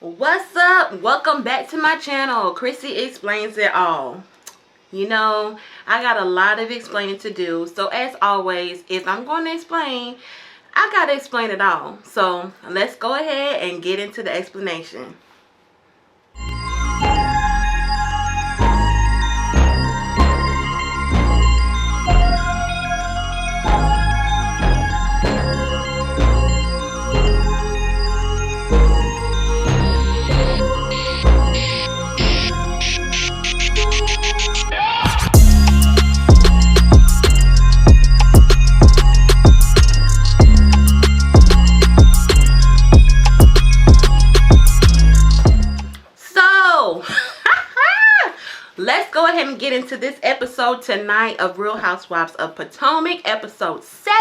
What's up? Welcome back to my channel. Chrissy Explains It All. You know, I got a lot of explaining to do. So as always, if I'm going to explain, I got to explain it all. So let's go ahead and get into the explanation. Let's go ahead and get into this episode tonight of Real Housewives of Potomac, episode 7.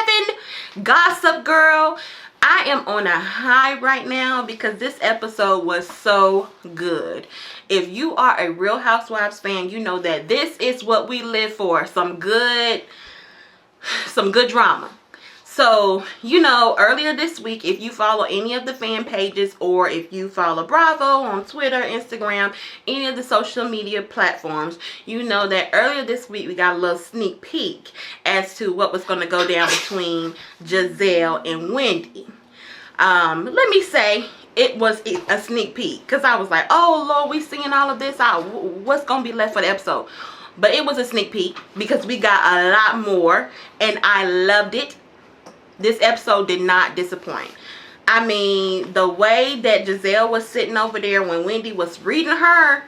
Gossip Girl. I am on a high right now because this episode was so good. If you are a Real Housewives fan, you know that this is what we live for. Some good drama. So, you know, earlier this week, if you follow any of the fan pages or if you follow Bravo on Twitter, Instagram, any of the social media platforms, you know that earlier this week we got a little sneak peek as to what was going to go down between Giselle and Wendy. Let me say it was a sneak peek because I was like, oh, Lord, we seeing all of this. What's going to be left for the episode? But it was a sneak peek because we got a lot more and I loved it. This episode did not disappoint. I mean, the way that Giselle was sitting over there when Wendy was reading her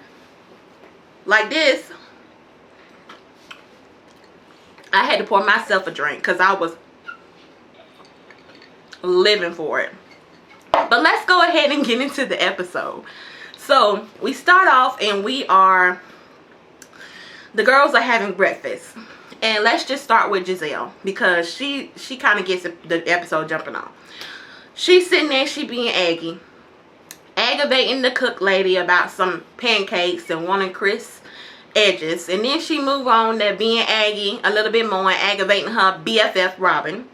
like this, I had to pour myself a drink because I was living for it. But let's go ahead and get into the episode. So, we start off and the girls are having breakfast. And let's just start with Giselle because she kind of gets the episode jumping on. She's sitting there, she being aggravating the cook lady about some pancakes and wanting crisp edges. And then she move on to being Aggie a little bit more and aggravating her BFF Robin.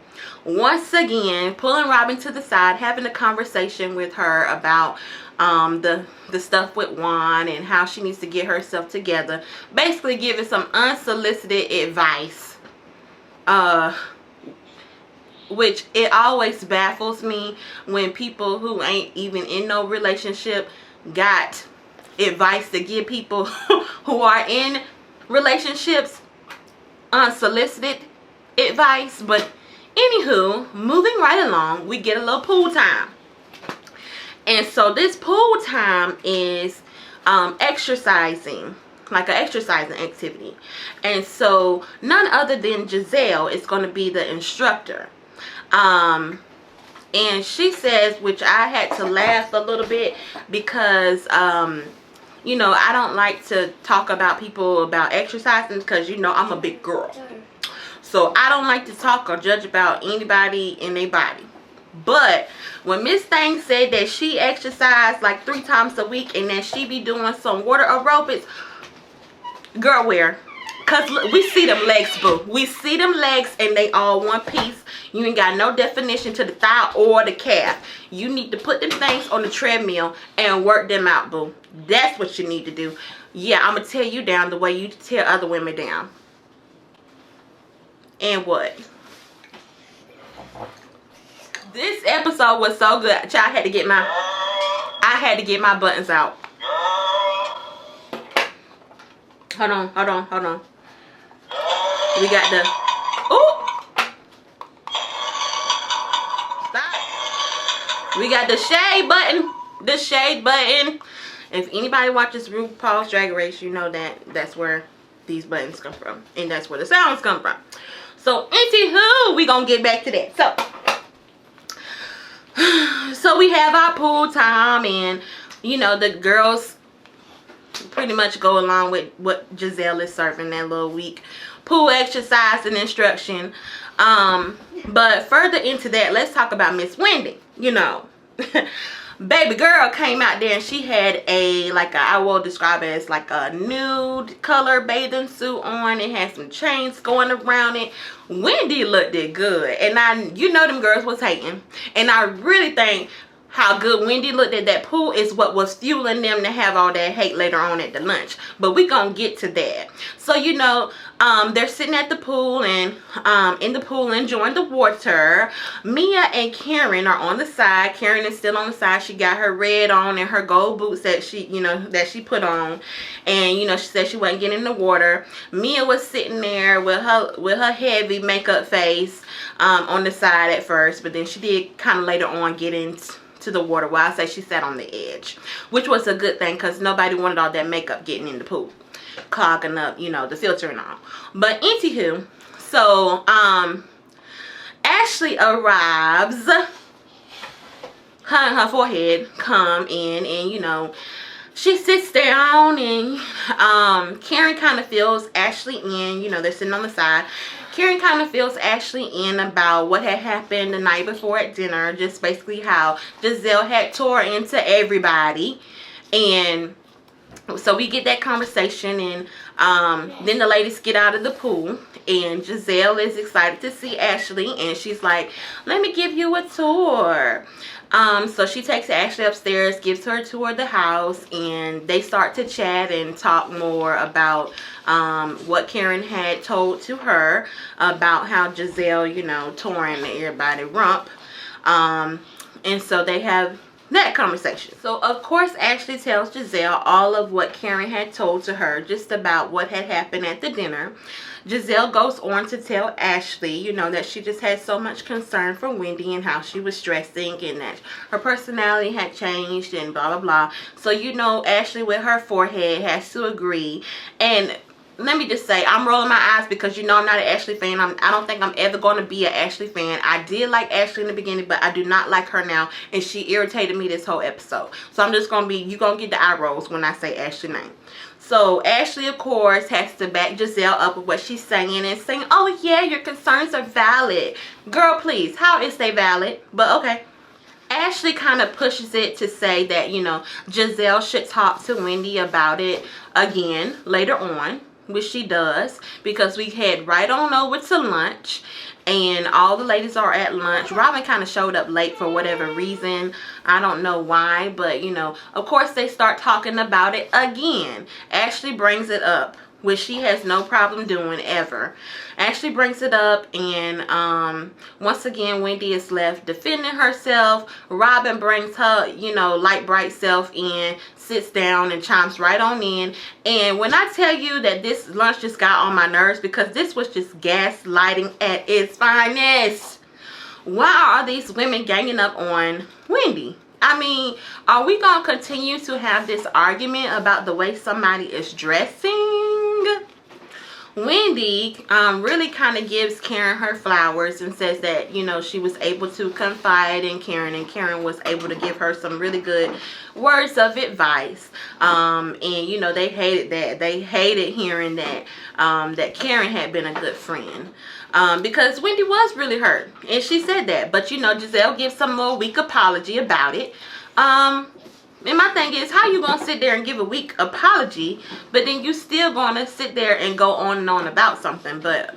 Once again, pulling Robin to the side, having a conversation with her about the stuff with Juan and how she needs to get herself together. Basically giving some unsolicited advice. Which it always baffles me when people who ain't even in no relationship got advice to give people who are in relationships. Unsolicited advice. But anywho, moving right along, we get a little pool time. And so this pool time is exercising, like an exercising activity. And so none other than Giselle is going to be the instructor. And she says, which I had to laugh a little bit because, you know, I don't like to talk about people about exercising because, you know, I'm a big girl. So I don't like to talk or judge about anybody and their body. But when Miss Thang said that she exercised like 3 times a week and that she be doing some water aerobics, girl, where? Because we see them legs, boo. We see them legs and they all one piece. You ain't got no definition to the thigh or the calf. You need to put them things on the treadmill and work them out, boo. That's what you need to do. Yeah, I'm going to tear you down the way you tear other women down. And what? This episode was so good. Child, I had to get my buttons out. Hold on. We got the stop. We got the shade button. The shade button. If anybody watches RuPaul's Drag Race, you know that's where these buttons come from. And that's where the sounds come from. So, anywho, we gonna get back to that. So we have our pool time and, you know, the girls pretty much go along with what Giselle is serving that little week. Pool exercise and instruction. But further into that, let's talk about Miss Wendy. You know, baby girl came out there and she had I will describe it as like a nude color bathing suit on. It had some chains going around it. Wendy looked it good. And you know them girls was hating. And I really think how good Wendy looked at that pool is what was fueling them to have all that hate later on at the lunch. But we gonna get to that. So, you know, they're sitting at the pool and in the pool enjoying the water. Mia and Karen are on the side. Karen is still on the side. She got her red on and her gold boots that she, you know, that she put on. And, you know, she said she wasn't getting in the water. Mia was sitting there with her heavy makeup face on the side at first, but then she did kind of later on get into the water. Well, I say she sat on the edge, which was a good thing because nobody wanted all that makeup getting in the pool, clogging up, you know, the filter and all. But anywho, so Ashley arrives. Her and her forehead come in, and you know, she sits down, and Karen kind of fills Ashley in. You know, they're sitting on the side. Karen kind of fills Ashley in about what had happened the night before at dinner. Just basically how Giselle had tore into everybody. And so we get that conversation, and then the ladies get out of the pool. And Giselle is excited to see Ashley. And she's like, let me give you a tour. So she takes Ashley upstairs, gives her a tour of the house, and they start to chat and talk more about what Karen had told to her about how Giselle, you know, tore into everybody rump. And so they have that conversation. So of course Ashley tells Giselle all of what Karen had told to her just about what had happened at the dinner. Giselle goes on to tell Ashley, you know, that she just had so much concern for Wendy and how she was stressing and that her personality had changed and blah, blah, blah. So, you know, Ashley with her forehead has to agree. And let me just say, I'm rolling my eyes because, you know, I'm not an Ashley fan. I don't think I'm ever going to be an Ashley fan. I did like Ashley in the beginning, but I do not like her now. And she irritated me this whole episode. So I'm just going to be, you're going to get the eye rolls when I say Ashley's name. So Ashley, of course, has to back Giselle up with what she's saying and saying, oh, yeah, your concerns are valid. Girl, please, how is they valid? But okay. Ashley kind of pushes it to say that, you know, Giselle should talk to Wendy about it again later on, which she does, because we head right on over to lunch. And all the ladies are at lunch. Robin kind of showed up late for whatever reason. I don't know why. But, you know, of course they start talking about it again. Ashley brings it up, which she has no problem doing ever. Ashley brings it up, and once again Wendy is left defending herself. Robin brings her, you know, light bright self in, sits down and chimes right on in. And when I tell you that this lunch just got on my nerves because this was just gaslighting at its finest. Why are these women ganging up on Wendy? I mean, are we going to continue to have this argument about the way somebody is dressing? Wendy really kind of gives Karen her flowers and says that, you know, she was able to confide in Karen, and Karen was able to give her some really good words of advice. And, you know, they hated that. They hated hearing that, that Karen had been a good friend. Because Wendy was really hurt, and she said that. But, you know, Giselle gives some little weak apology about it. And my thing is, how you gonna sit there and give a weak apology, but then you still gonna sit there and go on and on about something? But,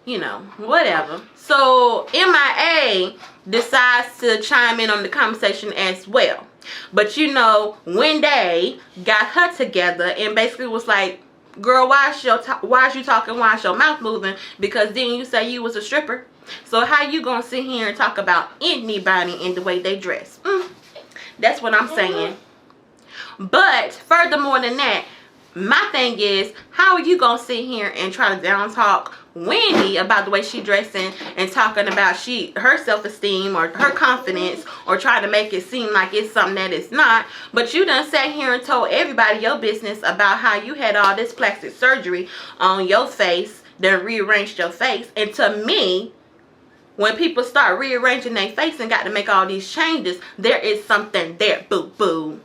you know, whatever. So MIA decides to chime in on the conversation as well. But, you know, Wendy got her together and basically was like, girl, why is you talking? Why is your mouth moving? Because then you say you was a stripper. So how you gonna sit here and talk about anybody in the way they dress? That's what I'm saying. But furthermore than that, my thing is, how are you gonna sit here and try to down talk Wendy about the way she dressing and talking about her self-esteem or her confidence, or try to make it seem like it's something that it's not? But you done sat here and told everybody your business about how you had all this plastic surgery on your face, then rearranged your face. And to me, when people start rearranging their face and got to make all these changes, there is something there, boo-boo.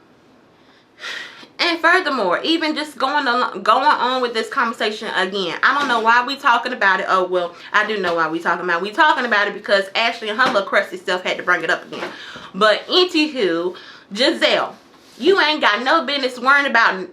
And furthermore, even just going on with this conversation again, I don't know why we talking about it. Oh, well, I do know why we talking about it. We talking about it because Ashley and her little crusty self had to bring it up again. But anywho, Giselle, you ain't got no business worrying about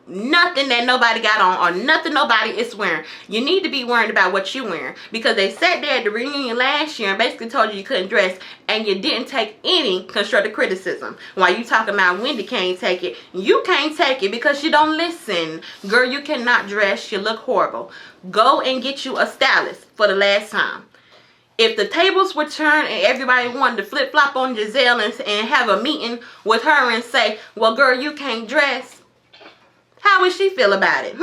nothing that nobody got on or nothing nobody is wearing. You need to be worried about what you wearing, because they sat there at the reunion last year and basically told you couldn't dress, and you didn't take any constructive criticism. While you talking about Wendy can't take it, you can't take it because you don't listen. Girl, you cannot dress. You look horrible. Go and get you a stylist for the last time. If the tables were turned and everybody wanted to flip-flop on Giselle and have a meeting with her and say, well, girl, you can't dress, how would she feel about it?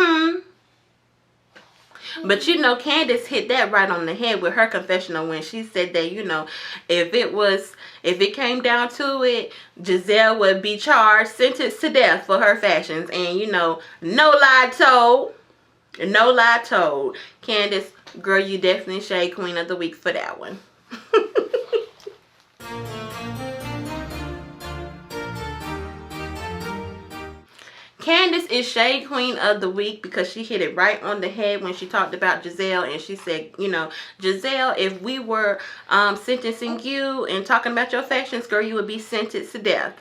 But you know, Candace hit that right on the head with her confessional when she said that, you know, if it came down to it, Giselle would be charged, sentenced to death for her fashions. And you know, no lie told. No lie told. Candace, girl, you definitely Shade Queen of the Week for that one. Candace is Shade Queen of the Week because she hit it right on the head when she talked about Giselle, and she said, you know, Giselle, if we were sentencing you and talking about your fashions, girl, you would be sentenced to death.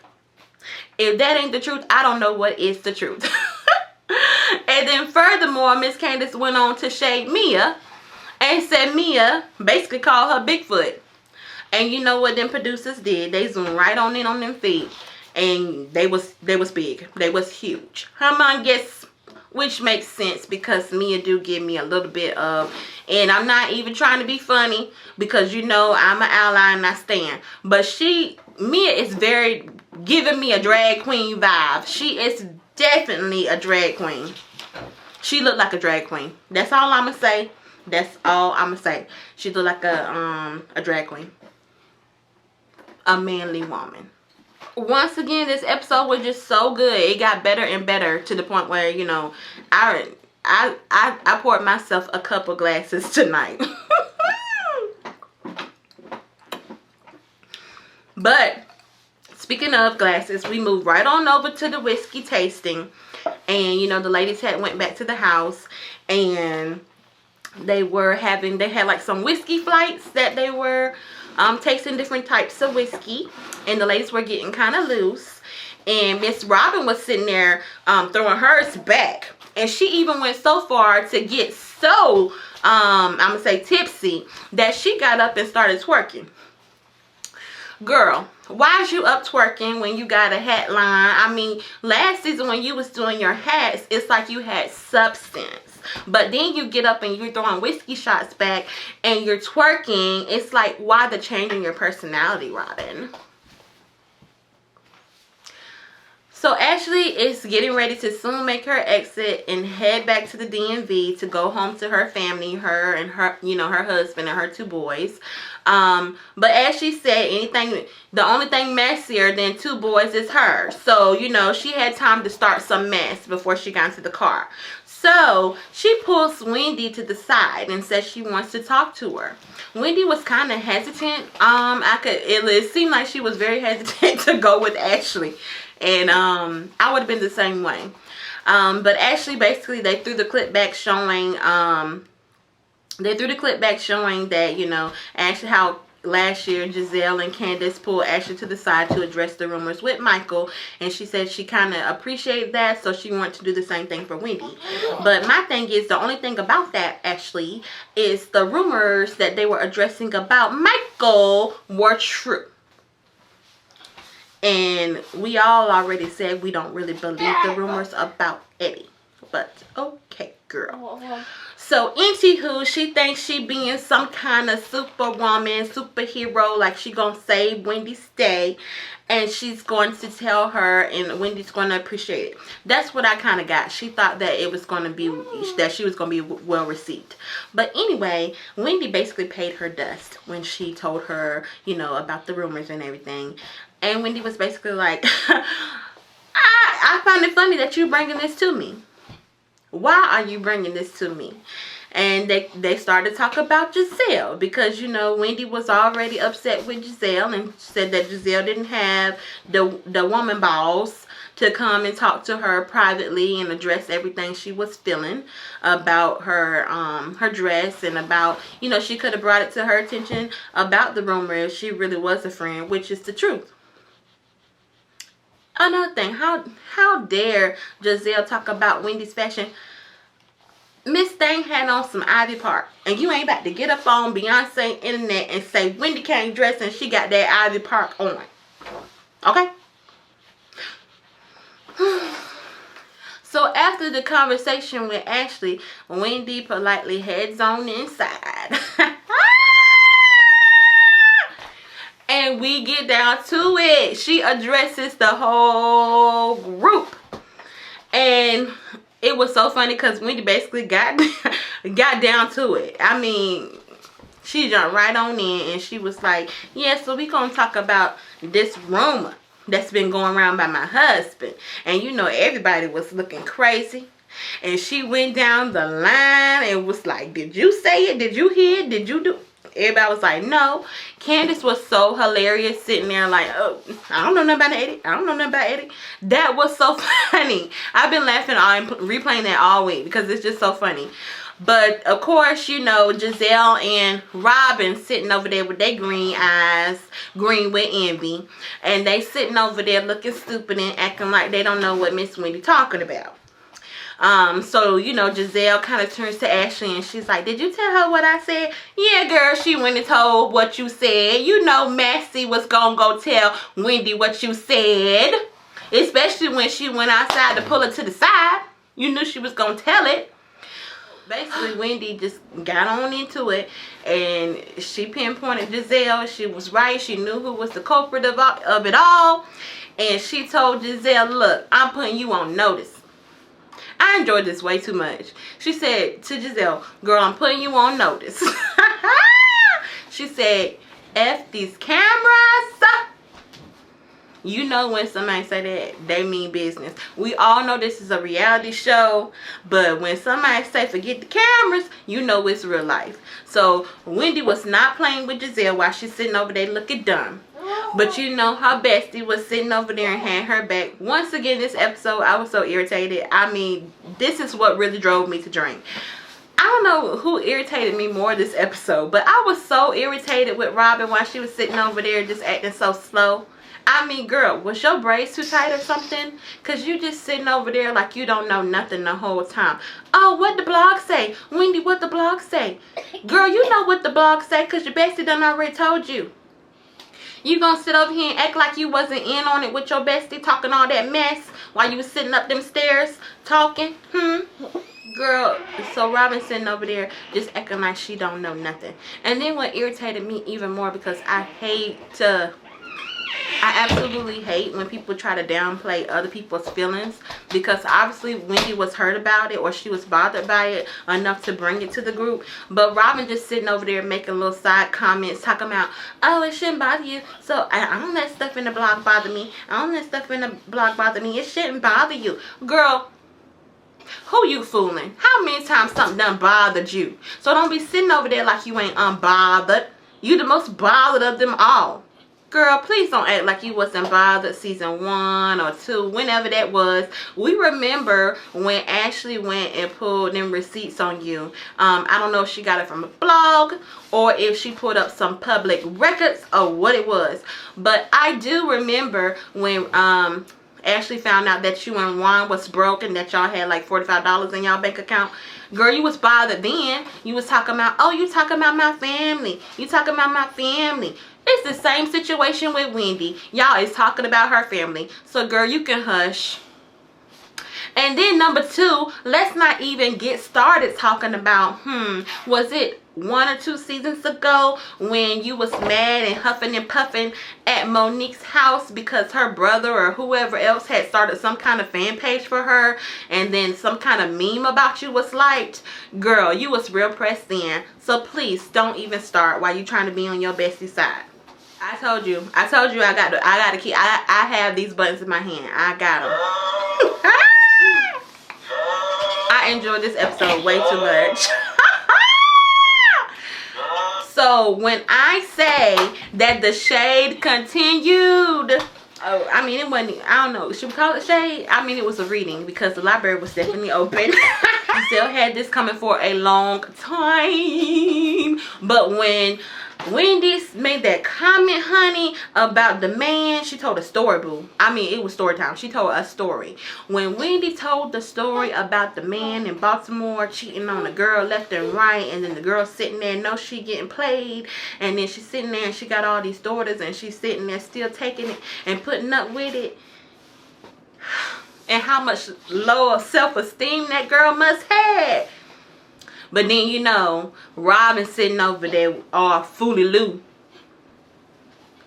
If that ain't the truth, I don't know what is the truth. And then furthermore, Miss Candace went on to shade Mia and said Mia basically called her Bigfoot. And you know what them producers did? They zoomed right on in on them feet. And they was big. They was huge. Humongous, which makes sense because Mia do give me a little bit of, and I'm not even trying to be funny because you know I'm an ally and I stand. But Mia is very giving me a drag queen vibe. She is definitely a drag queen. She looked like a drag queen. That's all I'm gonna say. That's all I'm gonna say. She looked like a drag queen. A manly woman. Once again, this episode was just so good. It got better and better to the point where, you know, I poured myself a couple glasses tonight. But speaking of glasses, we moved right on over to the whiskey tasting. And, you know, the ladies went back to the house and they had like some whiskey flights that they were tasting different types of whiskey, and the ladies were getting kind of loose, and Miss Robin was sitting there throwing hers back, and she even went so far to get so I'm gonna say tipsy that she got up and started twerking. Girl, why is you up twerking when you got a hat line? I mean, last season when you was doing your hats, it's like you had substance. But then you get up and you're throwing whiskey shots back and you're twerking. It's like, why the change in your personality, Robin? So Ashley is getting ready to soon make her exit and head back to the DMV to go home to her family, her and her, you know, her husband and her 2 boys. But as she said, the only thing messier than 2 boys is her. So, you know, she had time to start some mess before she got into the car. So she pulls Wendy to the side and says she wants to talk to her. Wendy was kind of hesitant. It seemed like she was very hesitant to go with Ashley. And I would have been the same way. But Ashley, basically, they threw the clip back showing that, you know, Ashley, how last year Giselle and Candace pulled Ashley to the side to address the rumors with Michael, and she said she kind of appreciated that, so she wanted to do the same thing for Wendy. But my thing is, the only thing about that, Ashley, is the rumors that they were addressing about Michael were true. And we all already said we don't really believe the rumors about Eddie. But okay, girl. So, anywho, she thinks she being some kind of superwoman, superhero, like she gonna save Wendy's day. And she's going to tell her, and Wendy's going to appreciate it. That's what I kind of got. She thought that it was going to be, that she was going to be well received. But anyway, Wendy basically paid her dust when she told her, you know, about the rumors and everything. And Wendy was basically like, I find it funny that you're bringing this to me. Why are you bringing this to me? And they started to talk about Giselle because, you know, Wendy was already upset with Giselle and said that Giselle didn't have the woman balls to come and talk to her privately and address everything she was feeling about her dress, and about, you know, she could have brought it to her attention about the rumor if she really was a friend, which is the truth. Another thing, how dare Giselle talk about Wendy's fashion? Miss Thing had on some Ivy Park, and you ain't about to get up on Beyonce internet and say Wendy can't dress and she got that Ivy Park on. Okay? So after the conversation with Ashley, Wendy politely heads on inside. And we get down to it. She addresses the whole group. And it was so funny because Wendy basically got down to it. I mean, she jumped right on in and she was like, yeah, so we gonna talk about this rumor that's been going around by my husband. And you know, everybody was looking crazy. And she went down the line and was like, did you say it? Did you hear it? Did you do? Everybody was like, no. Candace was so hilarious sitting there like, oh, I don't know nothing about Eddie. I don't know nothing about Eddie. That was so funny. I've been laughing and replaying that all week because it's just so funny. But, of course, you know, Giselle and Robin sitting over there with their green eyes, green with envy. And they sitting over there looking stupid and acting like they don't know what Miss Wendy talking about. So, you know, Giselle kind of turns to Ashley and she's like, did you tell her what I said? Yeah, girl, she went and told what you said. You know Massey was gonna go tell Wendy what you said. Especially when she went outside to pull her to the side. You knew she was gonna tell it. Basically, Wendy just got on into it and she pinpointed Giselle. She was right. She knew who was the culprit of it all. And she told Giselle, look, I'm putting you on notice. I enjoyed this way too much. She said to Giselle, girl, I'm putting you on notice. She said, F these cameras. You know when somebody say that, they mean business. We all know this is a reality show, but when somebody say forget the cameras, you know it's real life. So Wendy was not playing with Giselle while she's sitting over there looking dumb. But you know, her bestie was sitting over there and had her back. Once again, this episode, I was so irritated. I mean, this is what really drove me to drink. I don't know who irritated me more this episode, but I was so irritated with Robin while she was sitting over there just acting so slow. I mean, girl, was your braids too tight or something? Because you just sitting over there like you don't know nothing the whole time. Oh, what the blog say? Wendy, what the blog say? Girl, you know what the blog say because your bestie done already told you. You gonna sit over here and act like you wasn't in on it with your bestie talking all that mess while you was sitting up them stairs talking? Girl, so Robin sitting over there just acting like she don't know nothing. And then what irritated me even more, because I absolutely hate when people try to downplay other people's feelings, because obviously Wendy was hurt about it or she was bothered by it enough to bring it to the group. But Robin just sitting over there making little side comments talking about, oh, it shouldn't bother you. So I don't let stuff in the blog bother me. I don't let stuff in the blog bother me. It shouldn't bother you. Girl, who you fooling? How many times something done bothered you? So don't be sitting over there like you ain't unbothered. You the most bothered of them all. Girl, please don't act like you wasn't bothered season 1 or 2, whenever that was. We remember when Ashley went and pulled them receipts on you. I don't know if she got it from a blog or if she put up some public records or what it was. But I do remember when Ashley found out that you and Juan was broke and that y'all had like $45 in y'all bank account. Girl, you was bothered then. You was talking about, oh, you talking about my family. You talking about my family. It's the same situation with Wendy. Y'all is talking about her family. So, girl, you can hush. And then number 2, let's not even get started talking about, was it 1 or 2 seasons ago when you was mad and huffing and puffing at Monique's house because her brother or whoever else had started some kind of fan page for her, and then some kind of meme about you was liked? Girl, you was real pressed in. So please don't even start while you trying to be on your bestie's side. I told you I got to keep, I have these buttons in my hand. I got them. I enjoyed this episode way too much. So when I say that the shade continued, oh, I mean, it wasn't, I don't know, should we call it shade? I mean, it was a reading because the library was definitely open. Giselle had this coming for a long time. But when Wendy made that comment, honey, about the man. She told a story, boo. I mean, it was story time. She told a story. When Wendy told the story about the man in Baltimore cheating on a girl left and right, and then the girl sitting there, no, she getting played, and then she's sitting there and she got all these daughters, and she's sitting there still taking it and putting up with it, and how much lower self-esteem that girl must have. But then, you know, Robin sitting over there all fooly-loo.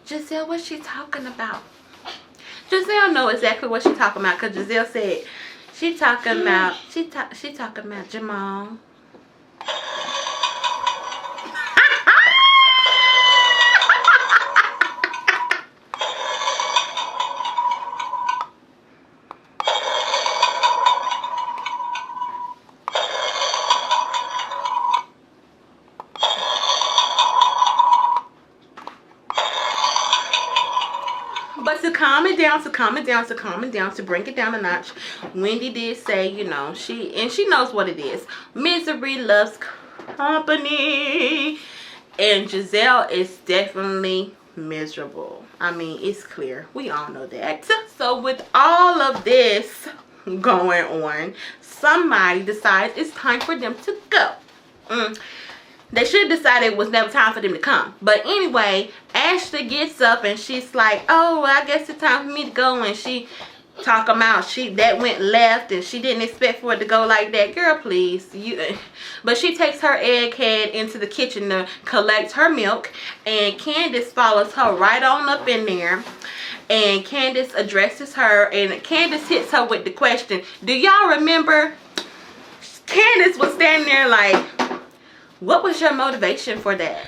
Giselle, what's she talking about? Giselle know exactly what she talking about, because Giselle said she talking about Jamal. But to calm it down, to bring it down a notch, Wendy did say, you know, she knows what it is. Misery loves company. And Giselle is definitely miserable. I mean, it's clear. We all know that. So with all of this going on, somebody decides it's time for them to go. They should decide it was never time for them to come. But anyway, Ashley gets up and she's like, oh, I guess it's time for me to go. And she talk about that went left and she didn't expect for it to go like that. Girl, please. But she takes her egghead into the kitchen to collect her milk. And Candace follows her right on up in there. And Candace addresses her. And Candace hits her with the question, do y'all remember? Candace was standing there like, what was your motivation for that?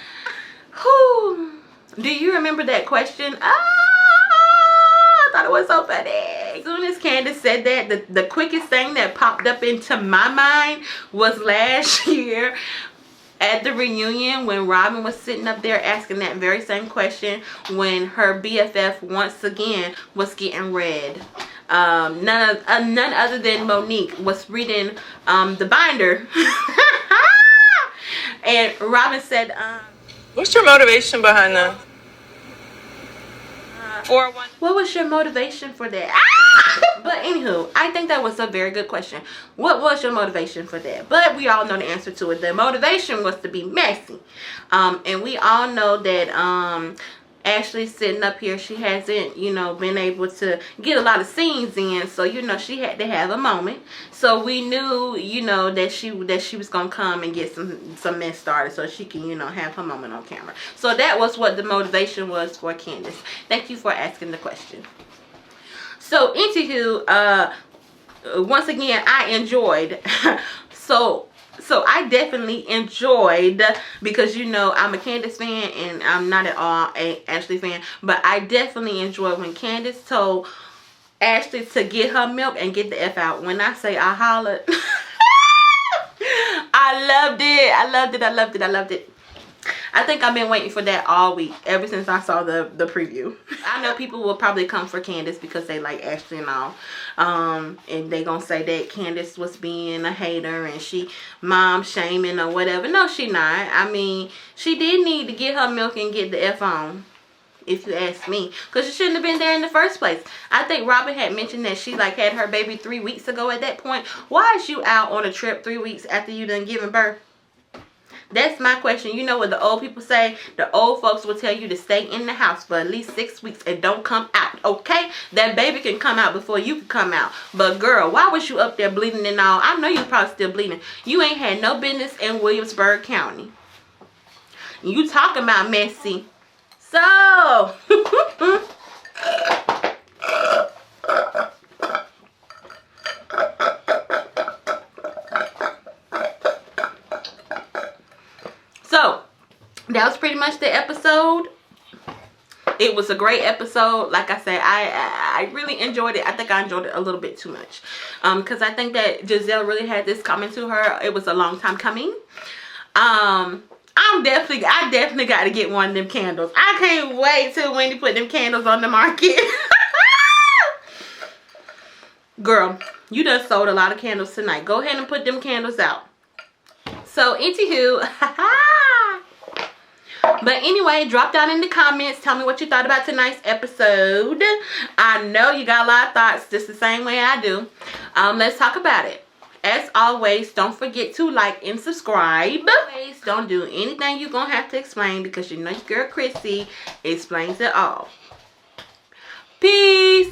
Whew. Do you remember that question? I thought it was so funny. As soon as Candace said that, the quickest thing that popped up into my mind was last year at the reunion when Robin was sitting up there asking that very same question when her BFF once again was getting read. None other than Monique was reading the binder. And Robin said, what's your motivation behind that? What was your motivation for that? But anywho, I think that was a very good question. What was your motivation for that? But we all know the answer to it. The motivation was to be messy. And we all know that Ashley's sitting up here. She hasn't, you know, been able to get a lot of scenes in. So, you know, she had to have a moment. So we knew, you know, that she was going to come and get some mess started so she can, you know, have her moment on camera. So that was what the motivation was for Candace. Thank you for asking the question. So, anywho, once again, I enjoyed. So I definitely enjoyed, because you know I'm a Candace fan and I'm not at all a Ashley fan, but I definitely enjoyed when Candace told Ashley to get her milk and get the F out. When I say I hollered, I loved it. I think I've been waiting for that all week, ever since I saw the preview. I know people will probably come for Candace because they like Ashley and all. And they gonna say that Candace was being a hater and she mom shaming or whatever. No, she not. I mean, she did need to get her milk and get the F on, if you ask me, because she shouldn't have been there in the first place. I think Robin had mentioned that she like had her baby 3 weeks ago at that point. Why is you out on a trip 3 weeks after you done given birth? That's my question. You know what the old people say? The old folks will tell you to stay in the house for at least 6 weeks and don't come out, okay? That baby can come out before you can come out. But girl, why was you up there bleeding and all? I know you're probably still bleeding. You ain't had no business in Williamsburg County. You talking about messy. So, that was pretty much the episode. It was a great episode. Like I said, I really enjoyed it. I think I enjoyed it a little bit too much. Because I think that Giselle really had this coming to her. It was a long time coming. I definitely got to get one of them candles. I can't wait till Wendy put them candles on the market. Girl, you done sold a lot of candles tonight. Go ahead and put them candles out. So, anywho, But anyway, drop down in the comments. Tell me what you thought about tonight's episode. I know you got a lot of thoughts just the same way I do. Let's talk about it. As always, don't forget to like and subscribe. Please don't do anything you're going to have to explain because you know your girl Chrissy explains it all. Peace.